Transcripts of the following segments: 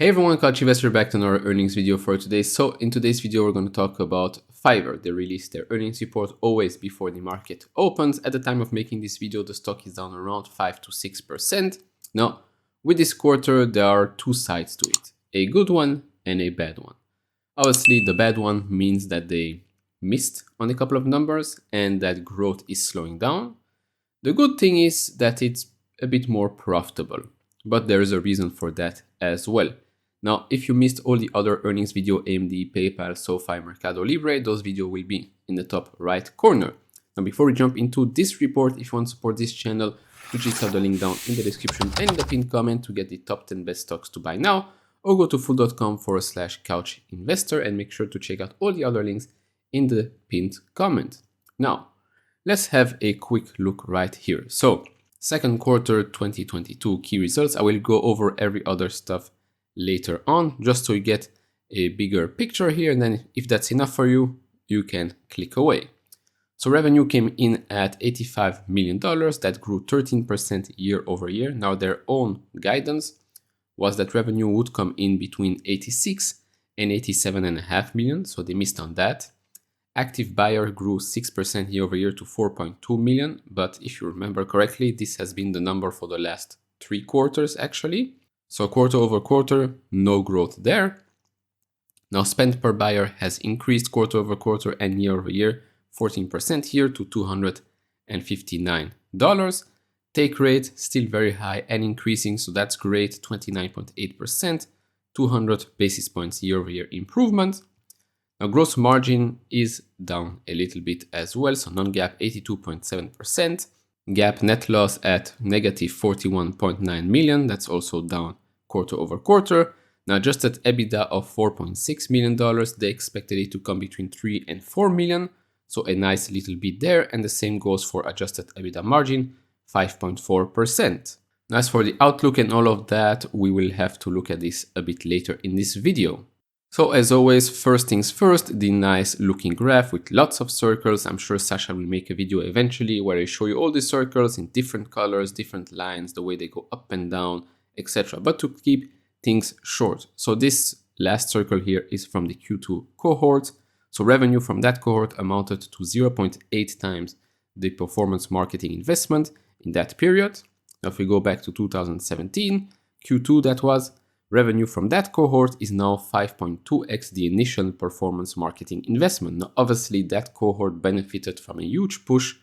Hey everyone, Couch Investor back to another earnings video for today. So in today's video, we're going to talk about Fiverr. They released their earnings report always before the market opens. At the time of making this video, the stock is down around 5 to 6%. Now, with this quarter, there are two sides to it, a good one and a bad one. Obviously, the bad one means that they missed on a couple of numbers and that growth is slowing down. The good thing is that it's a bit more profitable, but there is a reason for that as well. Now, if you missed all the other earnings video, AMD, PayPal, SoFi, Mercado Libre, those videos will be in the top right corner. Now, before we jump into this report, if you want to support this channel, do check out the link down in the description and in the pinned comment to get the top 10 best stocks to buy now, or go to fool.com/couchinvestor and make sure to check out all the other links in the pinned comment. Now, let's have a quick look right here. So, second quarter 2022 key results. I will go over every other stuff later on, just so you get a bigger picture here, and then if that's enough for you, you can click away. So revenue came in at $85 million, that grew 13% year over year. Now their own guidance was that revenue would come in between 86 and 87.5 million, so they missed on that. Active buyer grew 6% year over year to 4.2 million, but if you remember correctly, this has been the number for the last 3 quarters actually. So quarter over quarter, no growth there. Now spend per buyer has increased quarter over quarter and year over year, 14% here to $259. Take rate still very high and increasing, so that's great, 29.8%, 200 basis points year over year improvement. Now gross margin is down a little bit as well, so non-GAAP 82.7%. GAAP net loss at negative 41.9 million. That's also down quarter over quarter. Now adjusted Ebitda of $4.6 million. They expected it to come between 3 and 4 million. So a nice little bit there. And the same goes for adjusted Ebitda margin, 5.4%. Now as for the outlook and all of that, we will have to look at this a bit later in this video. So as always, first things first, the nice looking graph with lots of circles. I'm sure Sasha will make a video eventually where I show you all the circles in different colors, different lines, the way they go up and down, etc. But to keep things short. So this last circle here is from the Q2 cohort. So revenue from that cohort amounted to 0.8 times the performance marketing investment in that period. Now if we go back to 2017, Q2 that was, revenue from that cohort is now 5.2x the initial performance marketing investment. Now, obviously, that cohort benefited from a huge push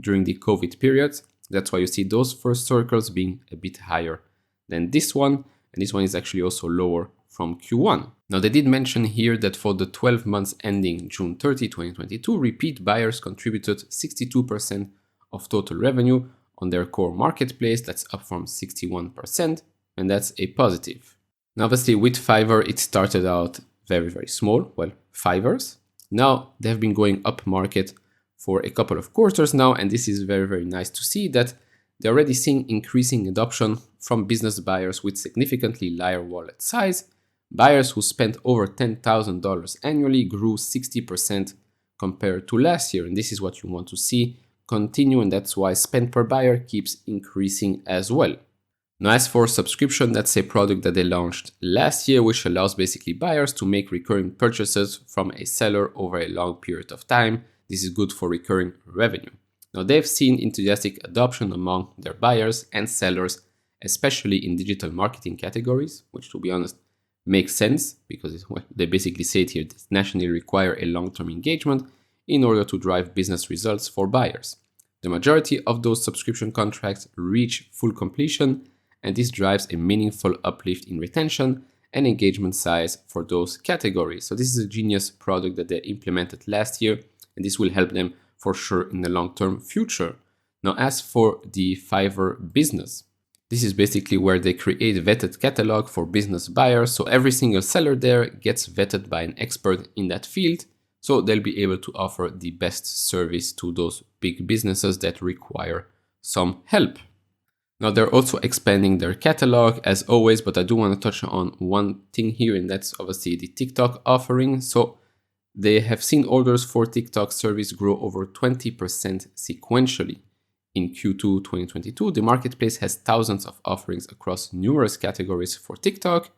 during the COVID period. That's why you see those first circles being a bit higher than this one. And this one is actually also lower from Q1. Now, they did mention here that for the 12 months ending June 30, 2022, repeat buyers contributed 62% of total revenue on their core marketplace. That's up from 61%, and that's a positive. Now, obviously, with Fiverr, it started out very, very small. Well, Fiverrs. Now, they have been going up market for a couple of quarters now, and this is very, very nice to see that they're already seeing increasing adoption from business buyers with significantly larger wallet size. Buyers who spent over $10,000 annually grew 60% compared to last year, and this is what you want to see continue, and that's why spend per buyer keeps increasing as well. Now, as for subscription, that's a product that they launched last year, which allows basically buyers to make recurring purchases from a seller over a long period of time. This is good for recurring revenue. Now, they've seen enthusiastic adoption among their buyers and sellers, especially in digital marketing categories, which, to be honest, makes sense because they basically say it here, they nationally require a long-term engagement in order to drive business results for buyers. The majority of those subscription contracts reach full completion, and this drives a meaningful uplift in retention and engagement size for those categories. So this is a genius product that they implemented last year, and this will help them for sure in the long-term future. Now, as for the Fiverr Business, this is basically where they create a vetted catalog for business buyers. So every single seller there gets vetted by an expert in that field. So they'll be able to offer the best service to those big businesses that require some help. Now, they're also expanding their catalog as always, but I do want to touch on one thing here, and that's obviously the TikTok offering. So they have seen orders for TikTok service grow over 20% sequentially. In Q2 2022, the marketplace has thousands of offerings across numerous categories for TikTok.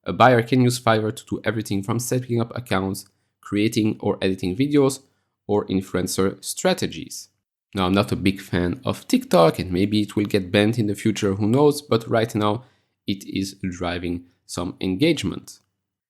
A buyer can use Fiverr to do everything from setting up accounts, creating or editing videos, or influencer strategies. Now, I'm not a big fan of TikTok, and maybe it will get banned in the future, who knows, but right now it is driving some engagement.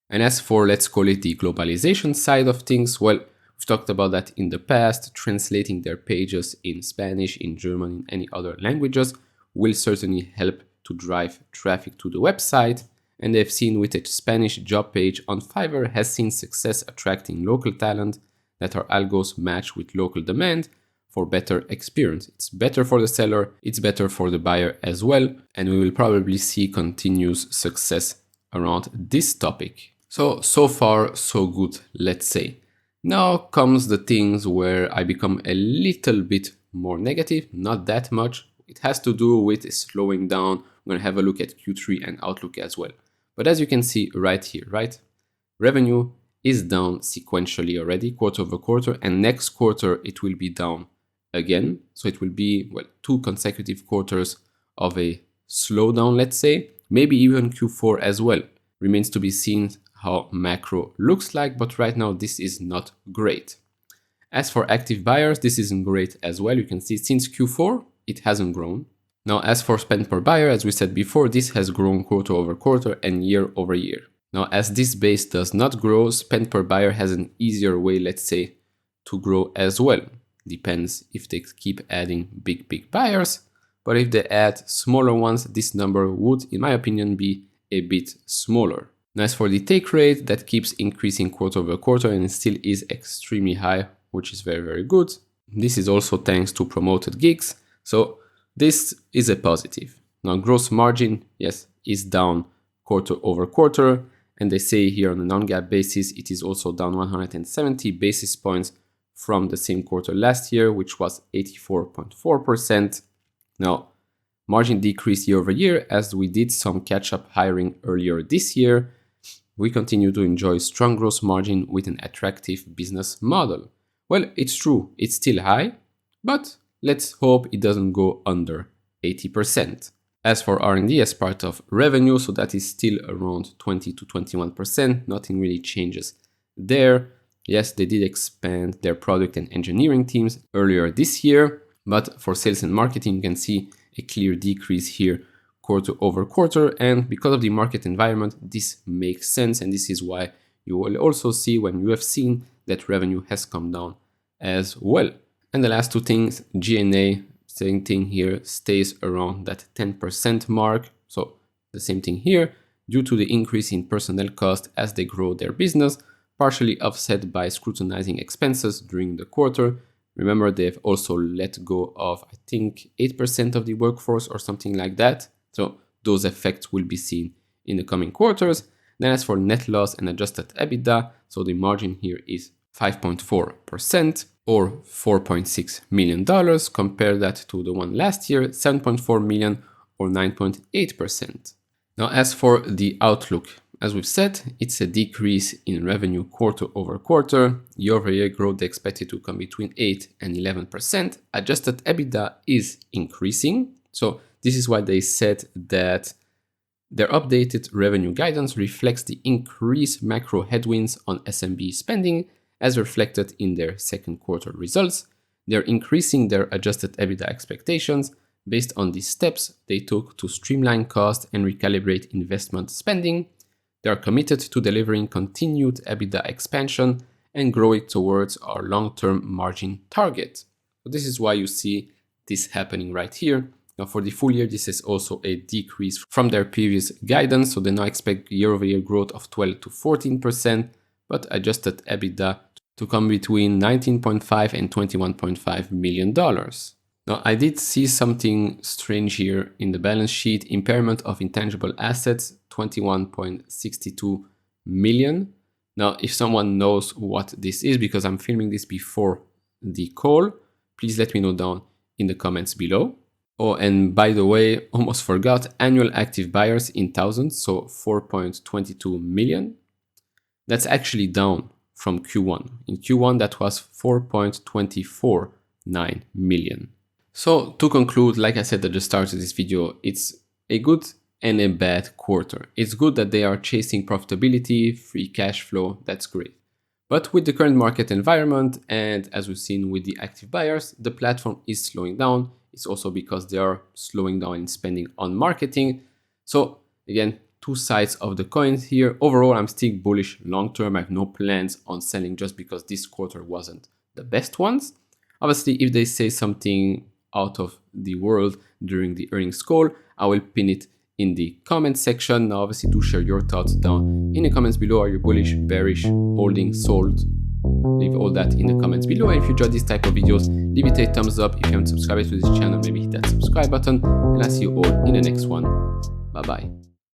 And as for, let's call it the globalization side of things, well, we've talked about that in the past. Translating their pages in Spanish, in German, in any other languages will certainly help to drive traffic to the website. And they've seen with a Spanish job page on Fiverr has seen success attracting local talent that our algos match with local demand for better experience. It's better for the seller, it's better for the buyer as well, and we will probably see continuous success around this topic. So far, so good, let's say. Now comes the things where I become a little bit more negative, not that much. It has to do with slowing down. I'm going to have a look at Q3 and Outlook as well. But as you can see right here, right? Revenue is down sequentially already, quarter over quarter, and next quarter it will be down again. So it will be, well, 2 consecutive quarters of a slowdown, let's say, maybe even Q4 as well. Remains to be seen how macro looks like, but right now this is not great. As for active buyers, this isn't great as well. You can see since Q4, it hasn't grown. Now, as for spend per buyer, as we said before, this has grown quarter over quarter and year over year. Now, as this base does not grow, spend per buyer has an easier way, let's say, to grow as well. Depends if they keep adding big buyers, but if they add smaller ones, this number would, in my opinion, be a bit smaller. Now, as for the take rate, that keeps increasing quarter over quarter and it still is extremely high, which is very good. This is also thanks to promoted gigs, so this is a positive. Now, gross margin, yes, is down quarter over quarter, and they say here on a non-GAAP basis, it is also down 170 basis points from the same quarter last year, which was 84.4%. Now, margin decreased year over year as we did some catch-up hiring earlier this year. We continue to enjoy strong gross margin with an attractive business model. Well, it's true, it's still high, but let's hope it doesn't go under 80%. As for R&D as part of revenue, so that is still around 20 to 21%, nothing really changes there. Yes, they did expand their product and engineering teams earlier this year, but for sales and marketing, you can see a clear decrease here quarter over quarter, and because of the market environment, this makes sense, and this is why you will also see when you have seen that revenue has come down as well. And the last two things, G&A, same thing here, stays around that 10% mark. So the same thing here, due to the increase in personnel cost as they grow their business, partially offset by scrutinizing expenses during the quarter. Remember, they've also let go of, I think, 8% of the workforce or something like that. So those effects will be seen in the coming quarters. Then as for net loss and adjusted Ebitda, so the margin here is 5.4% or $4.6 million. Compare that to the one last year, 7.4 million or 9.8%. Now, as for the outlook, as we've said, it's a decrease in revenue quarter over quarter. Year over year growth expected to come between 8 and 11%. Adjusted Ebitda is increasing. So this is why they said that their updated revenue guidance reflects the increased macro headwinds on SMB spending as reflected in their second quarter results. They're increasing their adjusted Ebitda expectations based on the steps they took to streamline cost and recalibrate investment spending. They are committed to delivering continued Ebitda expansion and growing towards our long-term margin target. So this is why you see this happening right here. Now for the full year, this is also a decrease from their previous guidance. So they now expect year-over-year growth of 12 to 14%, but adjusted Ebitda to come between $19.5 and $21.5 million. Now, I did see something strange here in the balance sheet. Impairment of intangible assets, 21.62 million. Now, if someone knows what this is, because I'm filming this before the call, please let me know down in the comments below. Oh, and by the way, almost forgot, annual active buyers in thousands, so 4.22 million. That's actually down from Q1. In Q1, that was 4.249 million. So to conclude, like I said at the start of this video, it's a good and a bad quarter. It's good that they are chasing profitability, free cash flow, that's great. But with the current market environment, and as we've seen with the active buyers, the platform is slowing down. It's also because they are slowing down in spending on marketing. So again, two sides of the coin here. Overall, I'm still bullish long term. I have no plans on selling just because this quarter wasn't the best ones. Obviously, if they say something out of the world during the earnings call, I will pin it in the comment section. Now, obviously, do share your thoughts down in the comments below. Are you bullish, bearish, holding, sold? Leave all that in the comments below. And if you enjoy this type of videos, leave it a thumbs up. If you haven't subscribed to this channel, maybe hit that subscribe button. And I'll see you all in the next one. Bye bye.